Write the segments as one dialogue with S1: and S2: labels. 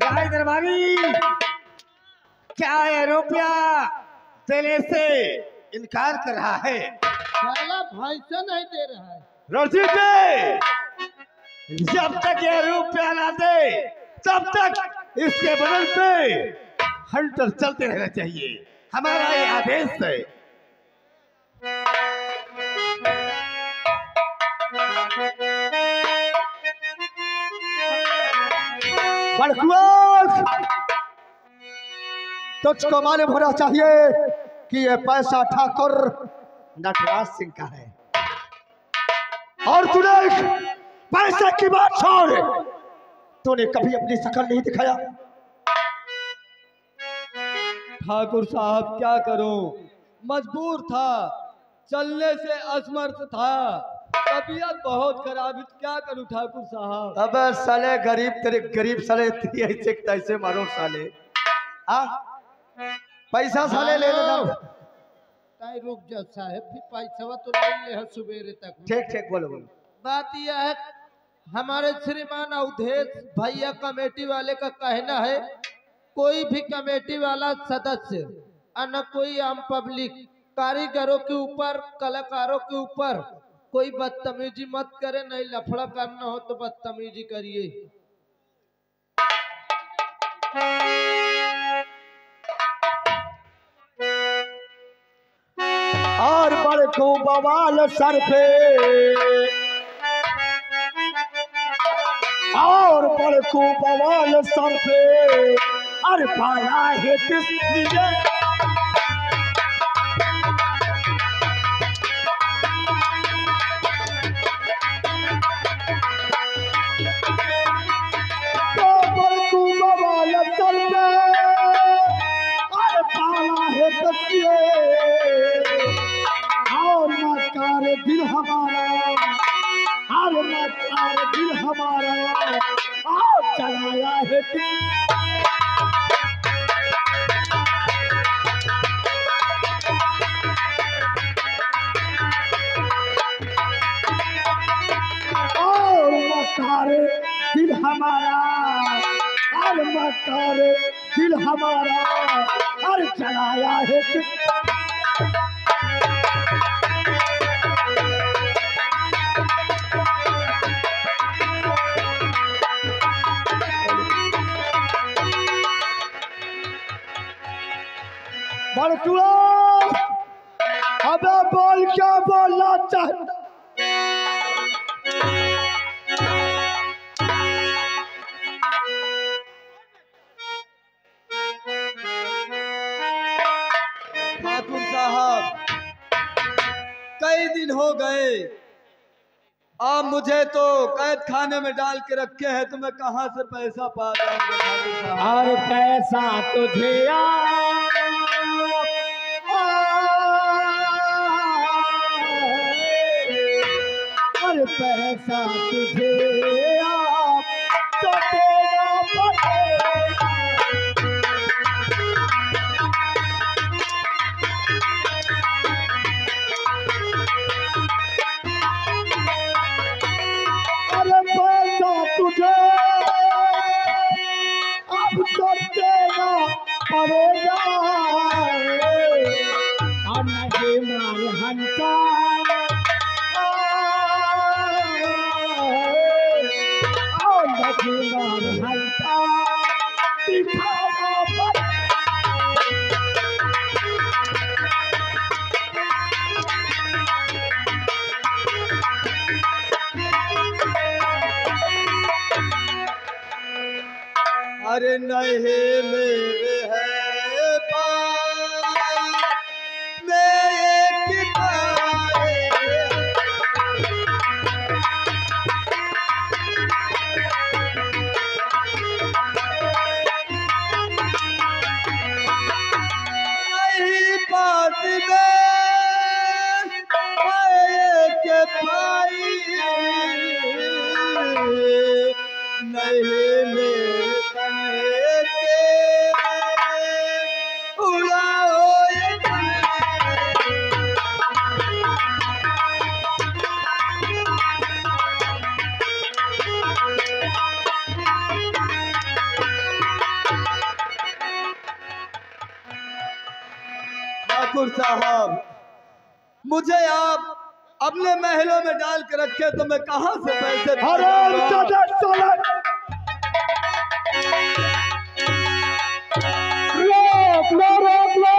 S1: राय दरबारी, क्या है रुपया देने से इनकार कर रहा है?
S2: साला भाई से नहीं दे रहा है।
S1: रसीद दे। जब तक ये रुपया ना दे तब तक इसके बदल पे हंटर चलते रहना चाहिए। हमारा ये आदेश है।
S3: तुझको मालूम होना चाहिए कि ये पैसा ठाकुर नटराज सिंह का है। और तूने पैसे की बात छोड़, तूने कभी अपनी शकल नहीं दिखाया।
S4: ठाकुर साहब क्या करूं, मजबूर था, चलने से असमर्थ था, तबीयत बहुत खराब है, क्या करूं ठाकुर साहब।
S3: अबे साले गरीब, तेरे गरीब साले ऐसे तैसे मारो साले। पैसा साले ले लेना।
S2: ताई रुक जा साहब, भी पैसा तो ले ले है सुबेरे तक।
S3: ठीक ठीक बोलो बोलो।
S2: बात यह है, हमारे श्रीमान अवधेश भैया कमेटी वाले का कहना है, कोई भी कमेटी वाला सदस्य और न कोई आम पब्लिक कारीगरों के ऊपर, कलाकारों के ऊपर कोई बदतमीजी मत करे। नहीं लफड़ा करना हो तो बदतमीजी करिए।
S3: और बड़ को बवाल सर पे, और बड़ को बवाल सर पे, अरे पाया है किसने। दिल हमारा, और मकार दिल हमारा, और चलाया है और मकार दिल हमारा, और मकार दिल हमारा, और चलाया है। अबे बोल, क्या बोलना चाहता?
S4: ठाकुर साहब कई दिन हो गए, आप मुझे तो कैद खाने में डाल के रखे हैं, तो मैं कहां से पैसा पा जाऊंगा।
S1: और पैसा तुझे
S3: और पैसा तुझे आप तो देना पड़ेगा। अरे पैसा तुझे अब तो देना पड़ेगा।
S1: अनगे मार हंता
S4: अरे नहीं मेरे है पास में एक पाए, नहीं पास में एक पाई, नहीं मेरे ठाकुर साहब, मुझे आप अपने महलों में डाल के रखे तो मैं कहां से पैसे
S3: अरे रोक लो रोक लो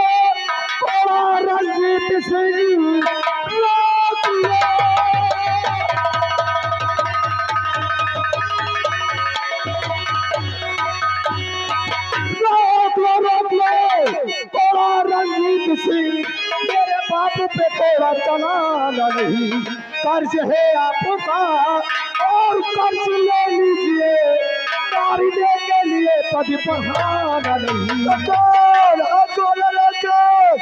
S3: थोड़ा रंजीत सिंह रोक लो। रोक लो थोड़ा रंजीत सिंह, मेरे बाप पे थोड़ा चलाना नहीं, कर्ज है आपका और कर्ज ले लीजिए, मारने के लिए पद बढ़ाना नहीं। अकोल अकोल अकोल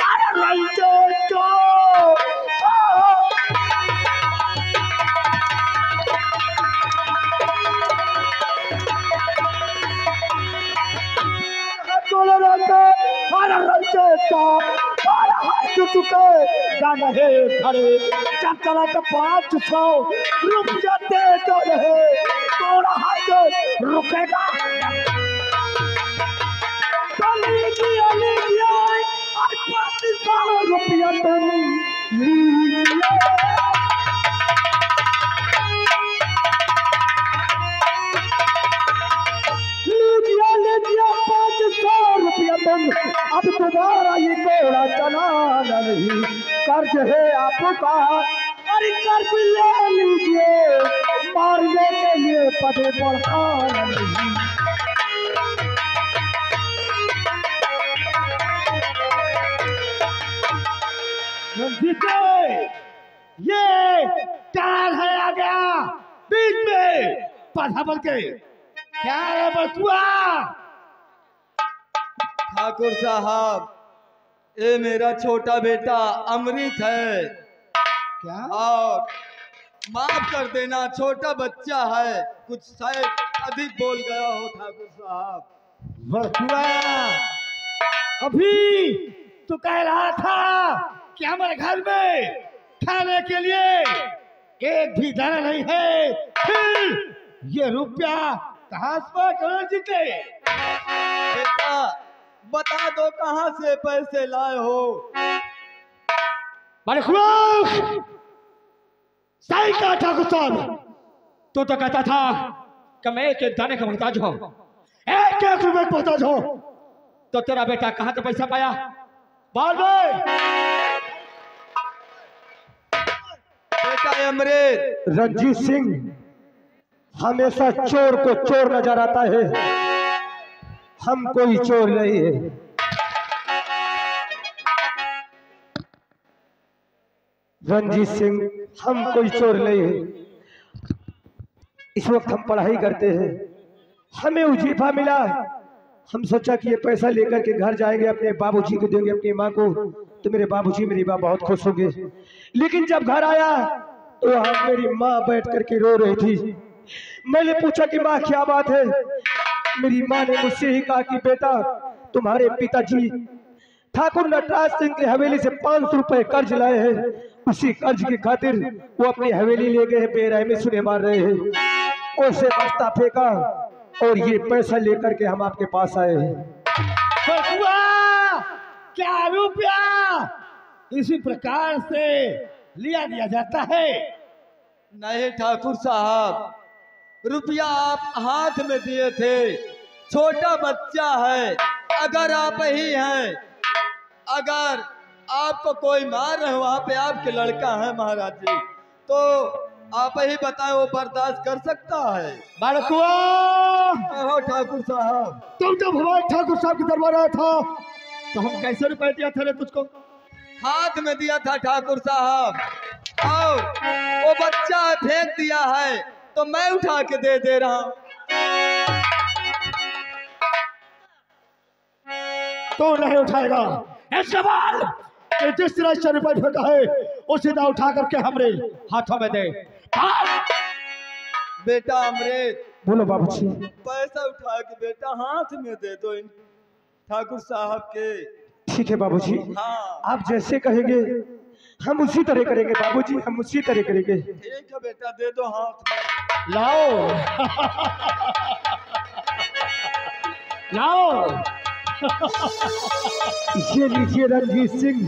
S3: अरे रंजीत को जब चला तो 500 रुपया दे तो रहे, थोड़ा हाथ रुकेगा रुपया तुम लीजिए 500 रुपया तुम, अब दोबारा ये घोड़ा चलाना नहीं, कर्ज है आपका अरे कर्ज ले लीजिए, मारने के लिए पद बढ़ाना नहीं। ये टाल है आ गया बीच में पाछा बल के, क्या है बचुआ?
S4: ठाकुर साहब, ये मेरा छोटा बेटा अमृत है।
S3: क्या?
S4: और माफ कर देना, छोटा बच्चा है, कुछ शायद अधिक बोल गया हो ठाकुर साहब।
S1: बचुआ, अभी तो कह रहा था कि हमारे घर में खाने के लिए एक भी दाना नहीं है, फिर ये रुपया कहाँ से करोड़ जीते?
S4: बेटा बता दो कहाँ से पैसे लाए हो।
S1: बड़े खुश सही कहा ठाकुर साहब, तो कहता था कि मैं एक दाने का मोहताज हूँ, एक रुपए का मोहताज हूँ, तो तेरा बेटा कहाँ से पैसा पाया? बाल भाई
S4: बेटा अमृत,
S3: रणजीत सिंह हमेशा चोर को चोर नजर आता है, हम कोई चोर नहीं है। रणजीत सिंह, हम कोई चोर नहीं है। इस वक्त हम पढ़ाई करते हैं, हमें वजीफा मिला, हम सोचा कि ये पैसा लेकर के घर जाएंगे, अपने बाबूजी को देंगे, अपनी माँ को, तो मेरे बाबूजी मेरी माँ बहुत खुश होंगे। लेकिन जब घर आया तो वहाँ मेरी माँ बैठ करके रो रही थी। मैंने पूछा कि माँ क्या बात है? मेरी माँ ने मुझसे ही कहा कि बेटा तुम्हारे पिताजी ठाकुर नटराज सिंह की हवेली से 500 रुपए कर्ज लाए हैं, उसी कर्ज की खातिर वो अपनी हवेली ले गए, बेरहमी सुने मार रहे हैं। उसे बस्ता फेंका और ये पैसा लेकर के हम आपके पास आए हैं।
S1: क्या रुपया इसी प्रकार से लिया दिया जाता है?
S4: नहीं ठाकुर साहब, रुपया आप हाथ में दिए थे, छोटा बच्चा है, अगर आप ही हैं, अगर आपको कोई मार रहे वहां पे आपके लड़का है महाराज जी, तो आप ही बताएं वो बर्दाश्त कर सकता है?
S1: बालकुआ,
S4: हो ठाकुर साहब,
S3: तुम जब हमारे ठाकुर साहब के दरबार आया था
S1: तो हम कैसे रुपए दिया था रे तुझको?
S4: हाथ में दिया था ठाकुर साहब, और वो बच्चा फेंक दिया है तो मैं उठा के दे रहा हूँ।
S1: तो नहीं उठाएगा एक सवाल कि जिस तरह से रुपए फेंका है उसी तरह उठा करके हमरे हाथों में दे।
S4: बेटा अमृत,
S3: बोलो बाबूजी।
S4: पैसा उठा के बेटा हाथ में दे दो इन ठाकुर साहब के।
S3: ठीक है बाबूजी,
S4: हाँ
S3: आप जैसे कहेंगे हम उसी तरह करेंगे बाबूजी, हम उसी तरह करेंगे।
S4: ठीक है बेटा, दे दो हाथ में।
S1: लाओ लाओ
S3: ये लीजिए रणजीत सिंह,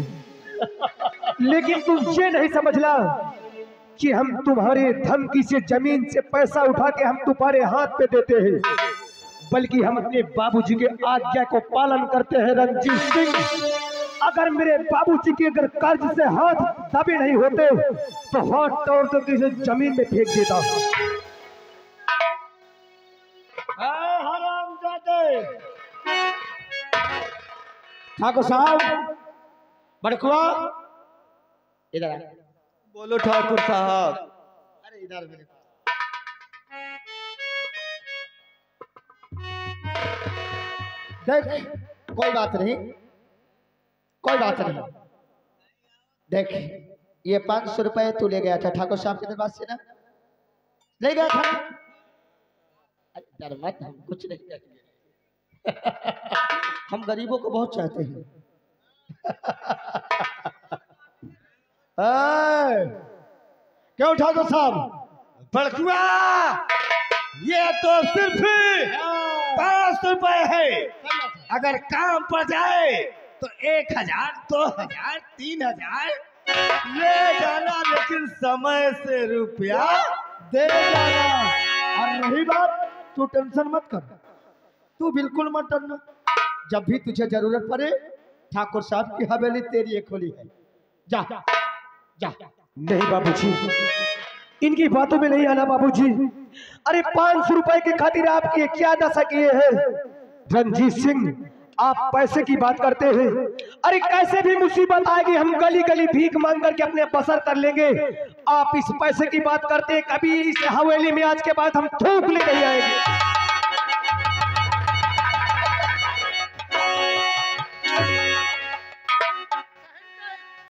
S3: लेकिन तुम ये नहीं समझला कि हम तुम्हारे धमकी से जमीन से पैसा उठा के हम तुम्हारे हाथ पे देते हैं, बल्कि हम अपने बाबूजी के आज्ञा को पालन करते हैं रणजीत सिंह। अगर मेरे बाबूजी के अगर कर्ज से हाथ दबे नहीं होते तो हाथ तोड़ तो किसी जमीन में फेंक देता। ठाकुर साहब, बड़कुआ इधर आ।
S4: बोलो ठाकुर साहब।
S3: अरे इधर मेरे देख, कोई बात नहीं, कोई बात नहीं। देख, ये 500 रुपए तू ले गया था ठाकुर साहब के दरबार से ना, ले गया था। डर मत, हम कुछ नहीं करेंगे। हम गरीबों को बहुत चाहते हैं। क्यों ठाकुर साहब?
S1: बड़कुआ, ये तो सिर्फ 500 रुपए है। अगर काम पड़ जाए तो 1000, 2000, 3000 ले जाना, लेकिन समय से रुपया
S3: दे जाना। और रही बात, तू टेंशन मत कर, तू बिल्कुल मत डरना। जब भी तुझे जरूरत पड़े, ठाकुर साहब की हवेली तेरी एक खोली है, जा जा। नहीं बाबूजी, इनकी बातों में नहीं आना बाबूजी। अरे 500 रुपए की खातिर आपकी क्या दशा किए हैं रणजीत सिंह? आप पैसे की बात करते हैं। अरे कैसे भी मुसीबत आएगी हम गली गली भीख मांग करके अपने बसर कर लेंगे। आप इस पैसे की बात करते हैं, कभी इस हवेली में आज के बाद हम थूक ले नहीं आएंगे।